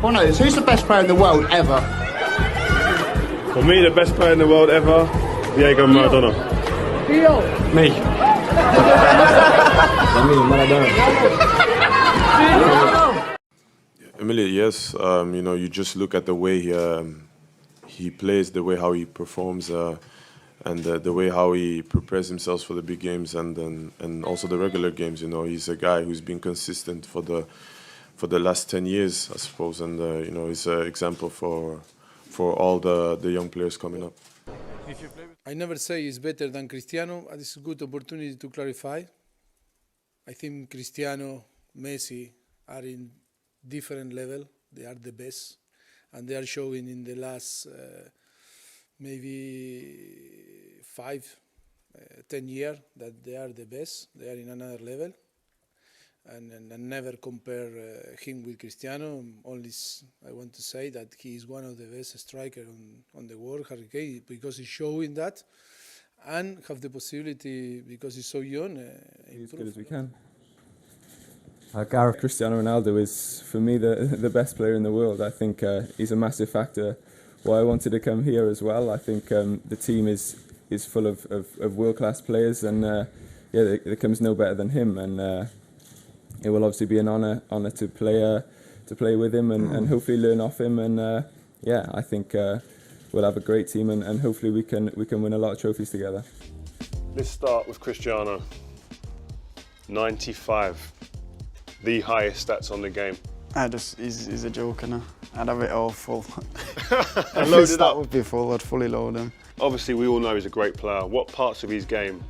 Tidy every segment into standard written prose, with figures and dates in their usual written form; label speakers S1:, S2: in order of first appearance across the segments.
S1: Bono, who's the best player in the world ever?
S2: For me, the best player in the world ever, Diego Maradona.
S3: Me.
S2: Emily, yes. You just look at the way he plays, the way how he performs, and the way how he prepares himself for the big games and also the regular games. He's a guy who's been consistent for the last 10 years, I suppose, and he's an example for all the young players coming up.
S4: I never say he's better than Cristiano, but it's a good opportunity to clarify. I think Cristiano, Messi are in different level. They are the best, and they are showing in the last maybe 5-10 years that they are the best. They are in another level, and never compare him with Cristiano. Only I want to say that he is one of the best strikers on the world, because he's showing that, and have the possibility, because he's so young.
S5: Be as good as we can. Cristiano Ronaldo is, for me, the best player in the world. I think he's a massive factor why I wanted to come here as well. I think the team is full of world-class players, and there comes no better than him. And it will obviously be an honour to play with him and hopefully learn off him. And I think we'll have a great team, and hopefully we can win a lot of trophies together.
S2: Let's start with Cristiano. 95. The highest stats on the game.
S6: He's a joke, and I'd have it all full.
S2: And load it
S6: that
S2: up.
S6: would be full, I'd fully load him.
S2: Obviously, we all know he's a great player. What parts of his game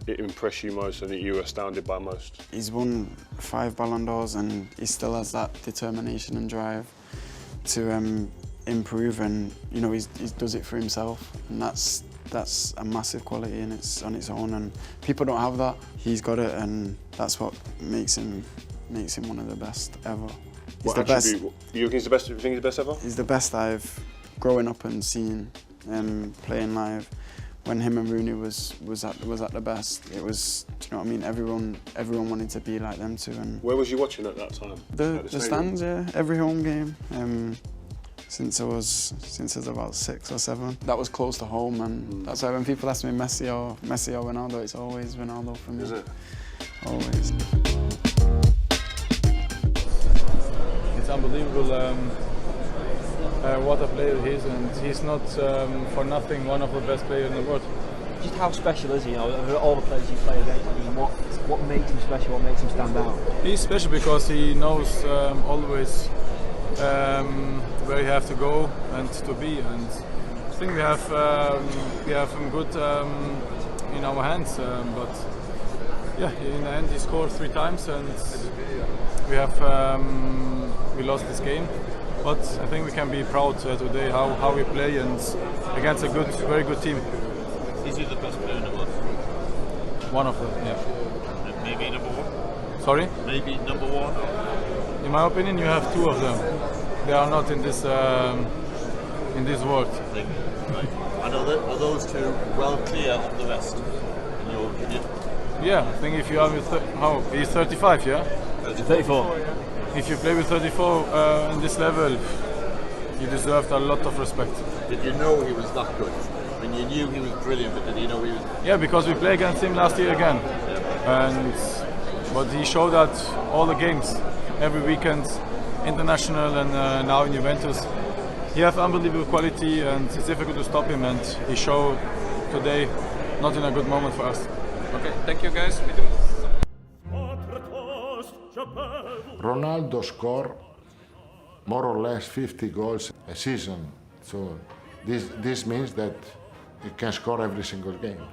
S2: it impressed you most and that you were astounded by most?
S6: He's won 5 Ballon d'Ors, and he still has that determination and drive to improve, and he does it for himself, and that's a massive quality, and it's on its own, and people don't have that. He's got it, and that's what makes him one of the best ever. He's the best.
S2: You think he's the best? You think he's the best ever?
S6: He's the best I've growing up and seen playing live. When him and Rooney was at the best, it was. Do you know what I mean? Everyone wanted to be like them too. And
S2: where was you watching at that time?
S6: The stands, yeah. Every home game. Since I was about 6 or 7. That was close to home, and that's why when people ask me Messi or Ronaldo, it's always Ronaldo for me.
S2: Is it?
S6: Always.
S7: It's unbelievable what a player he is, and he's not for nothing one of the best players in the world.
S8: Just how special is he? All the players you play against, what makes him special? What makes him stand out?
S7: He's special because he knows always where you have to go and to be, and I think we have him good in our hands. But in the end he scored 3 times, and we lost this game. But I think we can be proud today how we play, and against a very good team.
S9: Is he the best player in the world?
S7: One of them, yeah.
S9: And maybe number 1?
S7: Sorry?
S9: Maybe number 1?
S7: In my opinion, you have 2 of them. They are not in this world.
S9: Right. And are those 2 well clear of the rest, in your opinion?
S7: Yeah, I think if you are with he's 35, yeah?
S8: 34.
S7: If you play with 34 in this level, you deserve a lot of respect.
S9: Did you know he was that good? I mean, you knew he was brilliant, but did you know he was?
S7: Yeah, because we played against him last year again, but he showed that all the games, every weekend, international, and now in Juventus. He has unbelievable quality, and it's difficult to stop him, and he showed today not in a good moment for us. Okay, thank you guys.
S10: Ronaldo scored more or less 50 goals a season, so this means that he can score every single game.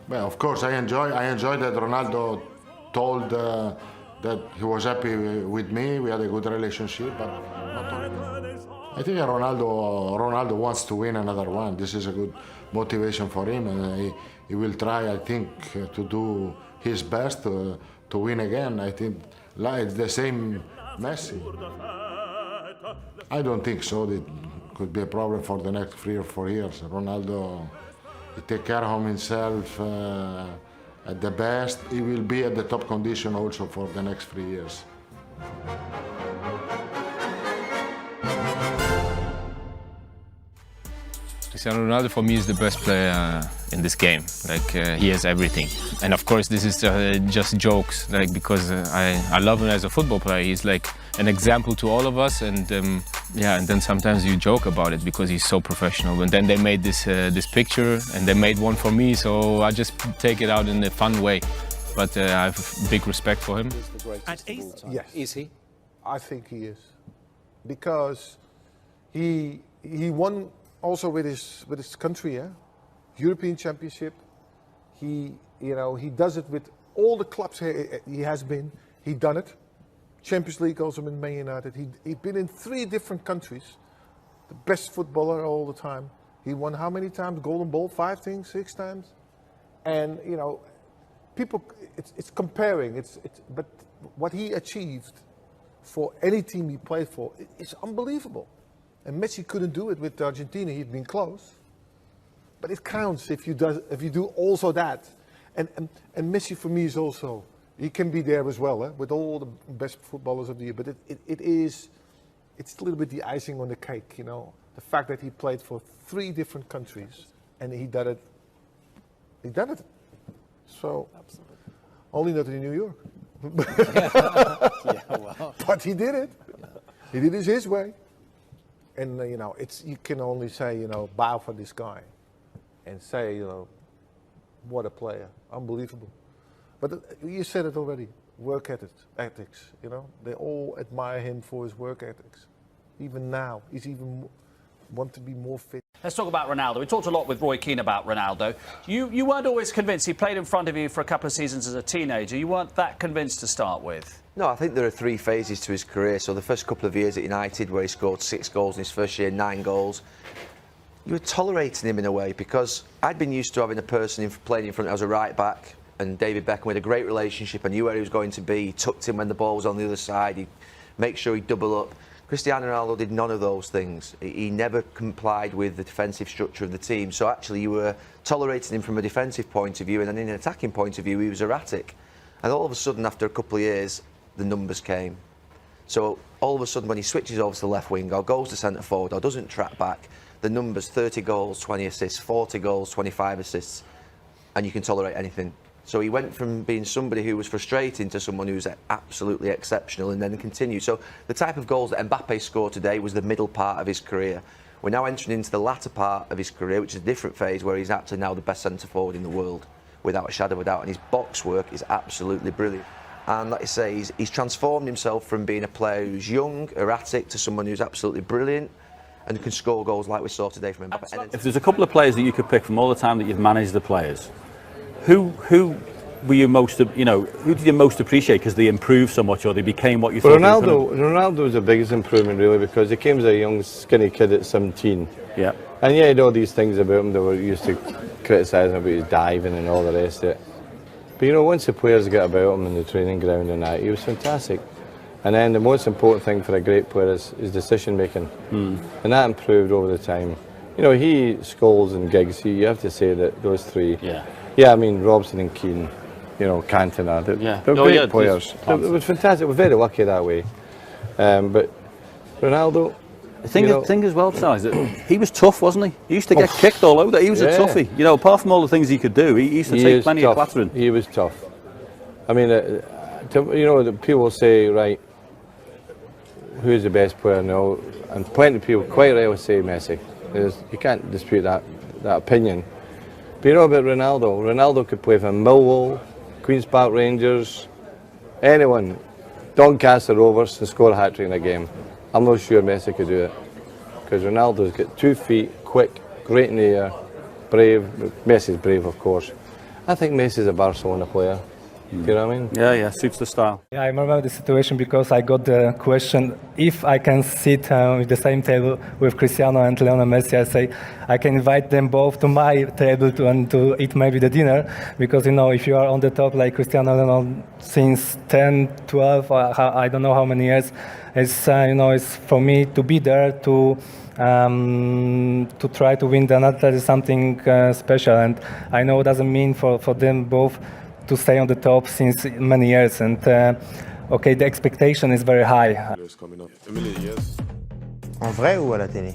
S10: Well, of course, I enjoy that Ronaldo told that he was happy with me. We had a good relationship, but not only. I think Ronaldo wants to win another one. This is a good motivation for him, and he will try, I think, to do his best to win again. I think it's the same Messi. I don't think so. It could be a problem for the next 3 or 4 years. Ronaldo, he take care of himself at the best. He will be at the top condition also for the next 3 years.
S11: Cristiano Ronaldo for me is the best player in this game. Like he has everything, and of course this is just jokes. Like because I love him as a football player. He's like an example to all of us, and yeah. And then sometimes you joke about it because he's so professional. And then they made this picture, and they made one for me, so I just take it out in a fun way. But I have big respect for him.
S12: Yes.
S3: Is he?
S12: I think he is, because he won also with his country, yeah? European Championship. He does it with all the clubs he has been. He done it. Champions League also with Man United. He'd been in 3 different countries. The best footballer all the time. He won how many times? Golden Ball, 5 things, 6 times. And people, it's comparing. But what he achieved for any team he played for, it's unbelievable. And Messi couldn't do it with Argentina. He'd been close. But it counts if you do also that. And Messi for me is also, he can be there as well, with all the best footballers of the year. But it's a little bit the icing on the cake, The fact that he played for 3 different countries and he done it. He done it. So, absolutely. Only not in New York.
S3: Yeah, well.
S12: But he did it. He did it his way. And you can only say, bow for this guy, and say, what a player, unbelievable. But you said it already, work ethics. They all admire him for his work ethics. Even now, he's even want to be more fit.
S13: Let's talk about Ronaldo. We talked a lot with Roy Keane about Ronaldo. You weren't always convinced. He played in front of you for a couple of seasons as a teenager. You weren't that convinced to start with.
S14: No, I think there are 3 phases to his career. So the first couple of years at United, where he scored 6 goals in his first year, 9 goals, you were tolerating him in a way, because I'd been used to having a person playing in front as a right back, and David Beckham, we had a great relationship. I knew where he was going to be. He tucked him when the ball was on the other side. He'd make sure he'd double up. Cristiano Ronaldo did none of those things. He never complied with the defensive structure of the team. So actually you were tolerating him from a defensive point of view, and then in an attacking point of view he was erratic. And all of a sudden, after a couple of years, the numbers came. So all of a sudden when he switches over to the left wing or goes to centre forward or doesn't track back, the numbers: 30 goals, 20 assists, 40 goals, 25 assists, and you can tolerate anything. So he went from being somebody who was frustrating to someone who's absolutely exceptional, and then continued. So the type of goals that Mbappe scored today was the middle part of his career. We're now entering into the latter part of his career, which is a different phase, where he's actually now the best centre forward in the world, without a shadow of a doubt. And his box work is absolutely brilliant. And like I say, he's transformed himself from being a player who's young, erratic, to someone who's absolutely brilliant and can score goals like we saw today from Mbappe.
S15: If there's a couple of players that you could pick from all the time that you've managed the players, who were you most, who did you most appreciate because they improved so much, or they became what you thought?
S16: Ronaldo was the biggest improvement, really, because he came as a young, skinny kid at 17.
S15: Yeah.
S16: And yeah, he had all these things about him that were used to criticising about his diving and all the rest of it. But once the players got about him in the training ground and that, he was fantastic. And then the most important thing for a great player is decision making, and that improved over the time. He, Scholes and Giggs, you have to say that those 3. Yeah, I mean Robson and Keane, Cantona, they're great players. It was fantastic. We're very lucky that way. But Ronaldo,
S15: the thing as well, Sal, is that he was tough, wasn't he? He used to get kicked all over. He was a toughie. Apart from all the things he could do, he used to take plenty of clattering.
S16: He was tough. I mean, the people say, right, who's the best player now? And plenty of people quite rightly say Messi. You can't dispute that opinion. But about Ronaldo? Ronaldo could play for Millwall, Queen's Park Rangers, anyone, Doncaster Rovers, and score a hat-trick in a game. I'm not sure Messi could do it, because Ronaldo's got 2 feet, quick, great in the air, brave. Messi's brave, of course. I think Messi's a Barcelona player. You know what I mean?
S15: Yeah, suits the style.
S17: Yeah, I remember the situation because I got the question if I can sit at the same table with Cristiano and Lionel Messi. I say I can invite them both to my table to eat maybe the dinner, because if you are on the top like Cristiano Ronaldo since 10, 12, I don't know how many years, it's it's for me to be there to try to win the night. That is something special, and I know it doesn't mean for them both to stay on the top since many years, and okay, the expectation is very high.
S2: En
S18: vrai ou à la télé?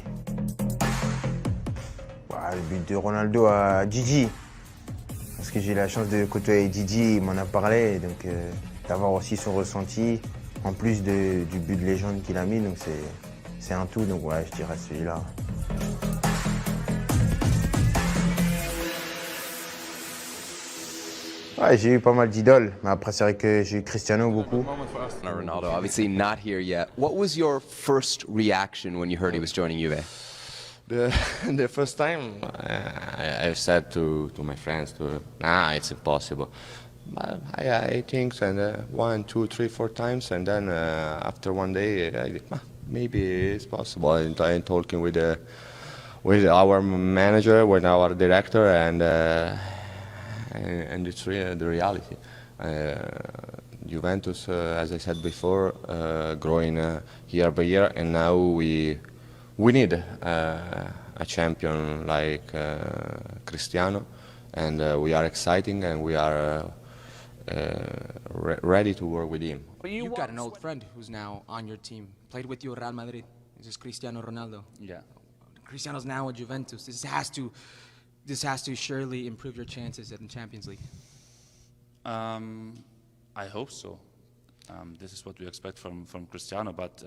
S18: Le but de Ronaldo à Gigi. Parce que j'ai eu la chance de côtoyer Gigi, il m'en a parlé, donc d'avoir aussi son ressenti, en plus du but de légende qu'il a mis, donc c'est un tout, donc ouais, je dirais celui-là. Ouais, j'ai eu pas mal d'idoles, mais après c'est vrai que j'ai eu Cristiano beaucoup.
S19: Ronaldo, obviously not here yet. What was your first reaction when you heard he was joining Juve?
S20: The first time I said to my friends, it's impossible. But I think and 1, 2, 3, 4 times, and then after one day I think maybe it's possible. And I'm talking with our manager, with our director, and it's really the reality. Juventus, as I said before, growing year by year, and now we need a champion like Cristiano, and we are exciting, and we are ready to work with him.
S21: You've got an old friend who's now on your team, played with you at Real Madrid. This is Cristiano Ronaldo.
S15: Yeah.
S21: Cristiano's now at Juventus. This has to surely improve your chances in the Champions League.
S22: I hope so. This is what we expect from Cristiano, but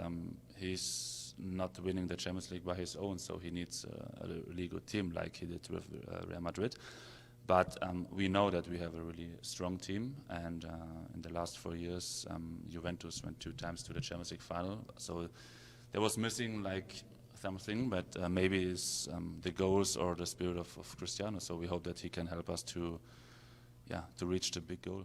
S22: he's not winning the Champions League by his own, so he needs a really good team like he did with Real Madrid. But we know that we have a really strong team, and in the last 4 years, Juventus went 2 times to the Champions League final. So there was missing like something, but maybe it's the goals or the spirit of Cristiano. So we hope that he can help us to reach the big goal.